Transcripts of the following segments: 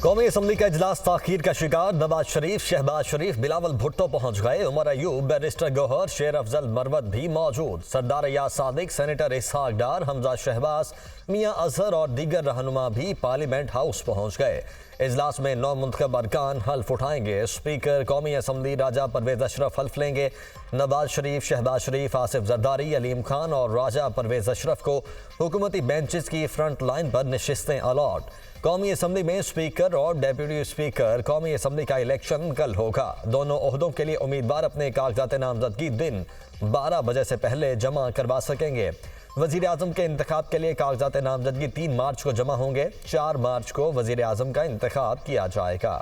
कौमी असम्बली का इजलास ताखीर का शिकार। नवाज शरीफ, शहबाज शरीफ, बिलावल भुट्टो पहुंच गए। उमर अयूब, बैरिस्टर गौहर, शेर अफजल मरवत भी मौजूद। सरदार या सादिक, सेनेटर इसहाक डार, हमजा शहबाज, मियां अजहर और दीगर रहनुमा भी पार्लियामेंट हाउस पहुंच गए। इजलास में 9 मुंतखब अरकान हल्फ उठाएंगे। स्पीकर कौमी असम्बली राजा परवेज अशरफ हल्फ लेंगे। नवाज शरीफ, शहबाज शरीफ, आसिफ जरदारी, अलीम खान और राजा परवेज अशरफ को हुकूमती बेंचेस की फ्रंट लाइन पर नशिस्तें अलॉट। कौमी असम्बली में स्पीकर और डेप्यूटी स्पीकर कौमी असम्बली का इलेक्शन कल होगा। दोनों ओहदों के लिए उम्मीदवार अपने कागजात नामजदगी दिन 12 बजे से पहले जमा करवा सकेंगे। वजीर आजम के इंतखाब के लिए कागजात नामजदगी 3 मार्च को जमा होंगे। 4 मार्च को वजीर आजम का इंतखाब किया जाएगा।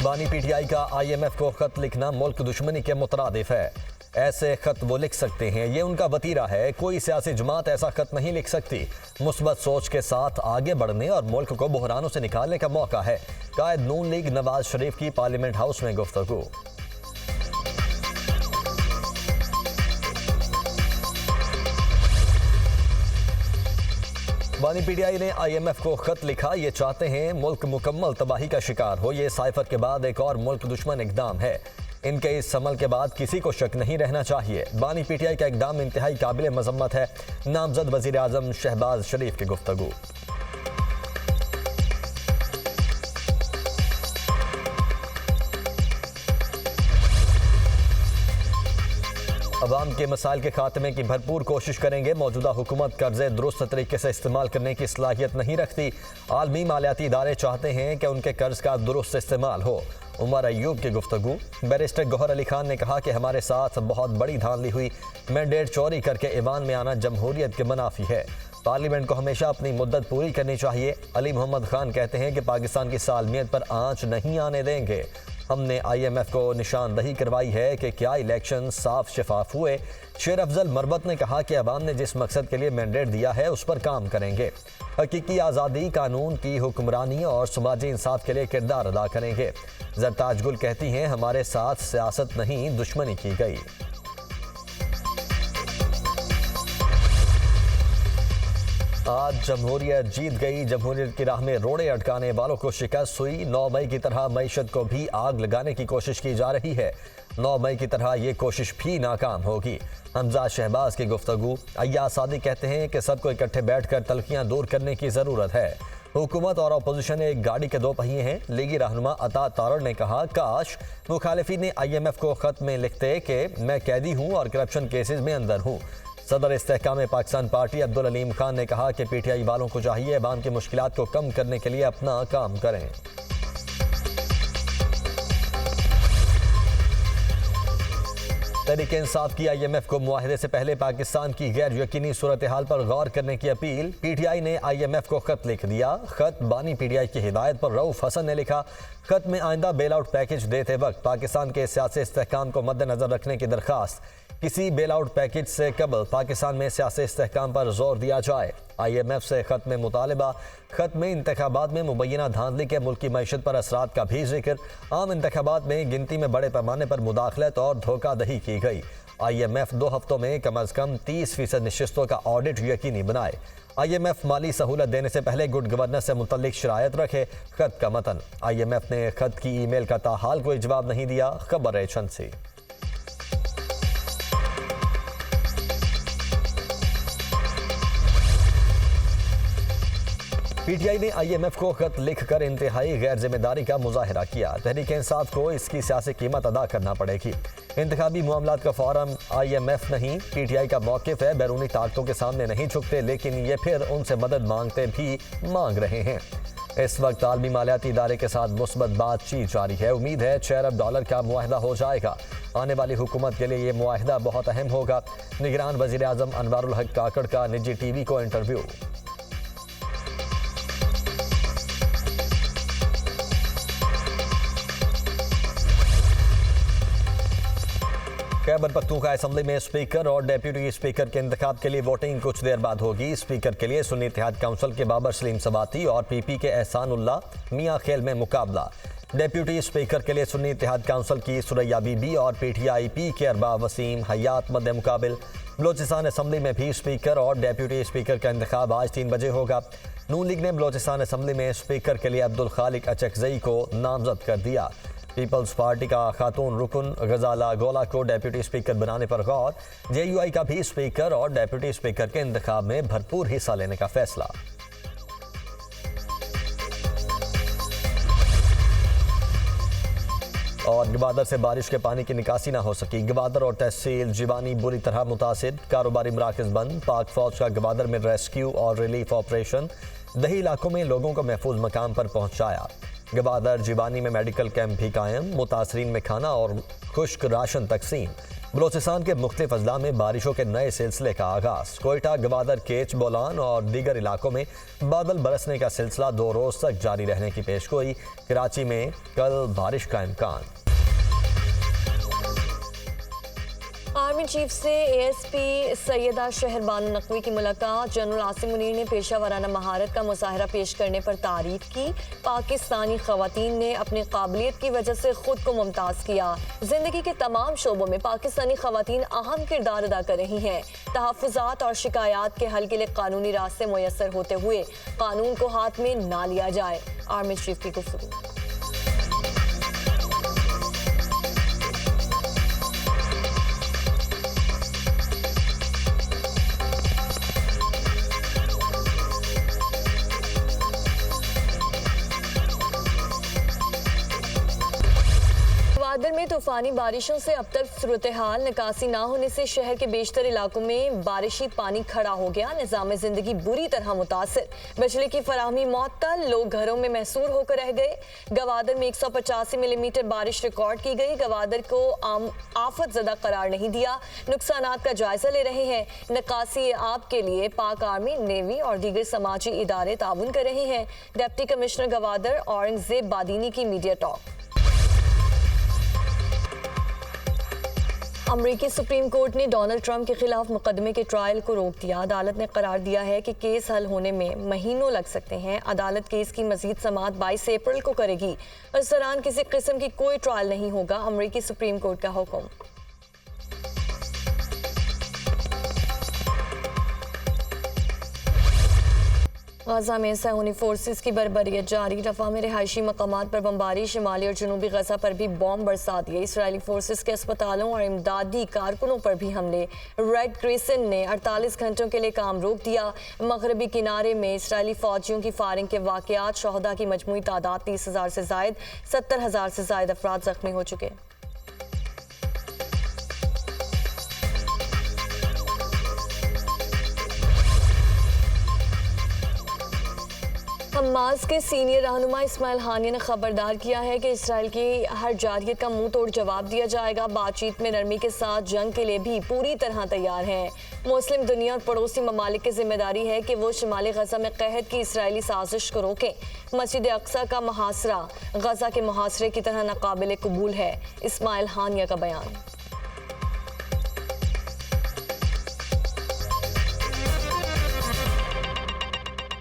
बानी पीटीआई का IMF को खत लिखना मुल्क दुश्मनी के मुतरादिफ है। ऐसे खत वो लिख सकते हैं, ये उनका वतीरा है। कोई सियासी जमात ऐसा खत नहीं लिख सकती। मुस्बत सोच के साथ आगे बढ़ने और मुल्क को बहरानों से निकालने का मौका है। कायद नून लीग नवाज शरीफ की पार्लियामेंट हाउस में गुफ्तगू। बानी पीटीआई ने IMF को खत लिखा। ये चाहते हैं मुल्क मुकम्मल तबाही का शिकार हो। ये साइफर के बाद एक और मुल्क दुश्मन इकदाम है। इनके इस अमल के बाद किसी को शक नहीं रहना चाहिए। बानी पीटीआई का इकदाम इंतहाई काबिल मजम्मत है। नामजद वजीर आजम शहबाज शरीफ की गुफ्तगू। अवाम के मसाइल के खात्मे की भरपूर कोशिश करेंगे। मौजूदा हुकूमत कर्जे दुरुस्त तरीके से इस्तेमाल करने की सलाहियत नहीं रखती। आलमी मालियाती इदारे चाहते हैं कि उनके कर्ज का दुरुस्त इस्तेमाल हो। उमर अयूब की गुफ्तगू। बैरिस्टर गौहर अली खान ने कहा कि हमारे साथ बहुत बड़ी धांधली हुई। मैंडेट चोरी करके ईवान में आना जमहूरियत के मुनाफी है। पार्लियामेंट को हमेशा अपनी मुद्दत पूरी करनी चाहिए। अली मोहम्मद खान कहते हैं कि पाकिस्तान की सालमियत पर आंच नहीं आने देंगे। हमने IMF को निशानदही करवाई है कि क्या इलेक्शन साफ शफाफ हुए। शेर अफजल मरवत ने कहा कि अवाम ने जिस मकसद के लिए मैंडेट दिया है उस पर काम करेंगे। हकीकी आज़ादी, कानून की हुक्मरानी और समाजी इंसाफ के लिए किरदार अदा करेंगे। जरताज गुल कहती हैं हमारे साथ सियासत नहीं दुश्मनी की गई। आज जमहूरियत जीत गई। जमहूरियत की राह में रोड़े अटकाने वालों को शिकस्त हुई। 9 मई की तरह मईशत को भी आग लगाने की कोशिश की जा रही है। 9 मई की तरह ये कोशिश भी नाकाम होगी। हमजा शहबाज की गुफ्तगू। अय्याज सादिक कहते हैं कि सबको इकट्ठे बैठकर तलखियां दूर करने की ज़रूरत है। हुकूमत और अपोजिशन एक गाड़ी के 2 पहिए हैं। लीगी रहनुमा अता तारड़ ने कहा काश मुखालिफिन ने IMF को खत में लिखते कि मैं कैदी हूँ और करप्शन केसेस में अंदर हूँ। सदर इस्तेहकाम पाकिस्तान पार्टी अब्दुल अलीम खान ने कहा कि PTI वालों को चाहिए अवाम की मुश्किलात को कम करने के लिए अपना काम करें। तहरीक इंसाफ की IMF को मुआहदे से पहले पाकिस्तान की गैर यकीनी सूरत हाल पर गौर करने की अपील। PTI ने IMF को खत लिख दिया। खत बानी PTI की हिदायत पर रऊफ हसन ने लिखा। खत में आइंदा बेल आउट पैकेज देते वक्त पाकिस्तान के सियासी इस्तेहकाम को मद्देनजर रखने की दरख्वास्त। किसी बेल आउट पैकेज से कबल पाकिस्तान में सियासी इस्तेहकाम पर जोर दिया जाए। IMF से खत में मुतालबा। खत में इंतखाबात में मुबैना धांधली के मुल्की मईशत पर असरात का भी जिक्र। आम इंतखाबात में गिनती में बड़े पैमाने पर मुदाखलत और धोखाधही की गई। IMF 2 हफ्तों में कम अज कम 30% नशिस्तों का ऑडिट यकीनी बनाए। IMF माली सहूलत देने से पहले गुड गवर्नेंस से मुतल्लिक शरायत रखे। खत का मतन। IMF ने खत की ईमेल का ताहाल कोई जवाब नहीं दिया। खबर है छंसी। PTI ने IMF को खत लिखकर इंतहाई गैर जिम्मेदारी का मुजाहिरा किया। तहरीक इंसाफ को इसकी सियासी कीमत अदा करना पड़ेगी। इंतखाबी मामलात का फोरम IMF नहीं, PTI का मौक़िफ़ है। बैरूनी ताकतों के सामने नहीं झुकते, लेकिन ये फिर उनसे मदद मांग रहे हैं। इस वक्त आलमी मालियाती इदारे के साथ मुस्बत बातचीत जारी है। उम्मीद है $6 अरब का मुआहदा हो जाएगा। आने वाली हुकूमत के लिए ये मुआहदा बहुत अहम होगा। निगरान वज़ीर आज़म अनवारुल हक काकड़ का निजी TV को इंटरव्यू। खैबर पख्तूनख्वा असम्बली में स्पीकर और डेप्यूटी स्पीकर के इंतखाब के लिए वोटिंग कुछ देर बाद होगी। स्पीकर के लिए सुन्नी इत्तेहाद काउंसिल के बाबर सलीम सवाती और PP के एहसान उल्लाह मियां खेल में मुकाबला। डेप्यूटी स्पीकर के लिए सुन्नी इत्तेहाद काउंसिल की सुरैया बीबी और पीटीआई के अरबा वसीम हयात मद्दे मुकाबिल। बलोचिस्तान असम्बली में भी स्पीकर और डेप्यूटी स्पीकर का इंतखाब आज 3 बजे होगा। नून लीग ने बलोचिस्तान असम्बली में स्पीकर के लिए अब्दुल खालिक अचकजई को नामजद कर दिया। पीपल्स पार्टी का खातून रुकन गजाला गोला को डेप्यूटी स्पीकर बनाने पर गौर। JUI का भी स्पीकर और डेप्यूटी स्पीकर के इंतखाब में भरपूर हिस्सा लेने का फैसला। और गवादर से बारिश के पानी की निकासी ना हो सकी। गवादर और तहसील जिवानी बुरी तरह मुतासिर, कारोबारी मराकज बंद। पाक फौज का गवादर में रेस्क्यू और रिलीफ ऑपरेशन, दही इलाकों में लोगों को महफूज मकाम पर पहुंचाया। गवादर जिवानी में मेडिकल कैंप भी कायम, मुतासरीन में खाना और खुश्क राशन तकसीम। बलोचिस्तान के मुख्तलिफ अजला में बारिशों के नए सिलसिले का आगाज। कोयटा, गवादर, केच, बोलान और दीगर इलाकों में बादल बरसने का सिलसिला 2 रोज तक जारी रहने की पेशगोई। कराची में कल बारिश का इम्कान। आर्मी चीफ से ASP सैयदा शहर बानो नकवी की मुलाकात। जनरल आसिम मुनीर ने पेशा वराना महारत का मुजाहरा पेश करने पर तारीफ की। पाकिस्तानी खवातीन ने अपनी काबिलियत की वजह से खुद को मुमताज़ किया। जिंदगी के तमाम शोबों में पाकिस्तानी खवातीन अहम किरदार अदा कर रही हैं। तहफ़्फ़ुज़ात और शिकायत के हल के लिए कानूनी रास्ते मुयस्सर होते हुए कानून को हाथ में ना लिया जाए। आर्मी चीफ की गुफ्तगू। गवादर में तूफानी बारिशों से अब तक सूरत हाल निकासी ना होने से शहर के बेशतर इलाकों में बारिशी पानी खड़ा हो गया। निज़ाम जिंदगी बुरी तरह मुतासिर, बिजली की फराहमी मुअत्तल, लोग घरों में महसूर होकर रह गए। गवादर में 185 मिलीमीटर बारिश रिकॉर्ड की गई। गवादर को आफत ज़दा करार नहीं दिया, नुकसानात का जायजा ले रहे हैं। निकासी आब के लिए पाक आर्मी, नेवी और दीगर समाजी इदारे ताउन कर रहे हैं। डिप्टी कमिश्नर गवादर औरंगजेब बादीनी की मीडिया टॉक। अमरीकी सुप्रीम कोर्ट ने डोनाल्ड ट्रंप के खिलाफ मुकदमे के ट्रायल को रोक दिया। अदालत ने करार दिया है कि केस हल होने में महीनों लग सकते हैं। अदालत केस की मजीद समाअत 22 अप्रैल को करेगी। इस दौरान किसी किस्म की कोई ट्रायल नहीं होगा। अमरीकी सुप्रीम कोर्ट का हुक्म। गाजा में सहूनी फोर्सेस की बर्बरियत जारी। रफा में रिहायशी मकामात पर बमबारी, शिमाली और जनूबी गजा पर भी बॉम्ब बरसा दिए। इसराइली फोर्सेस के अस्पतालों और इमदादी कारकुनों पर भी हमले। रेड क्रिसेंट ने 48 घंटों के लिए काम रोक दिया। मगरबी किनारे में इसराइली फौजियों की फायरिंग के वाकयात, शोहदा की मजमूई तादाद 30,000 से जायद, 70,000 से जायद अफराद जख्मी हो चुके। हमास के सीनियर रहनुमा इस्माइल हानिया ने खबरदार किया है कि इसराइल की हर जारियत का मुंह तोड़ जवाब दिया जाएगा। बातचीत में नरमी के साथ जंग के लिए भी पूरी तरह तैयार हैं। मुस्लिम दुनिया और पड़ोसी ममालिक की जिम्मेदारी है कि वो शिमाली गजा में कहत की इसराइली साजिश को रोकें। मस्जिद अक्सा का मुहासरा गजा के मुहासरे की तरह नाकाबिल कबूल है। इस्माइल हानिया का बयान।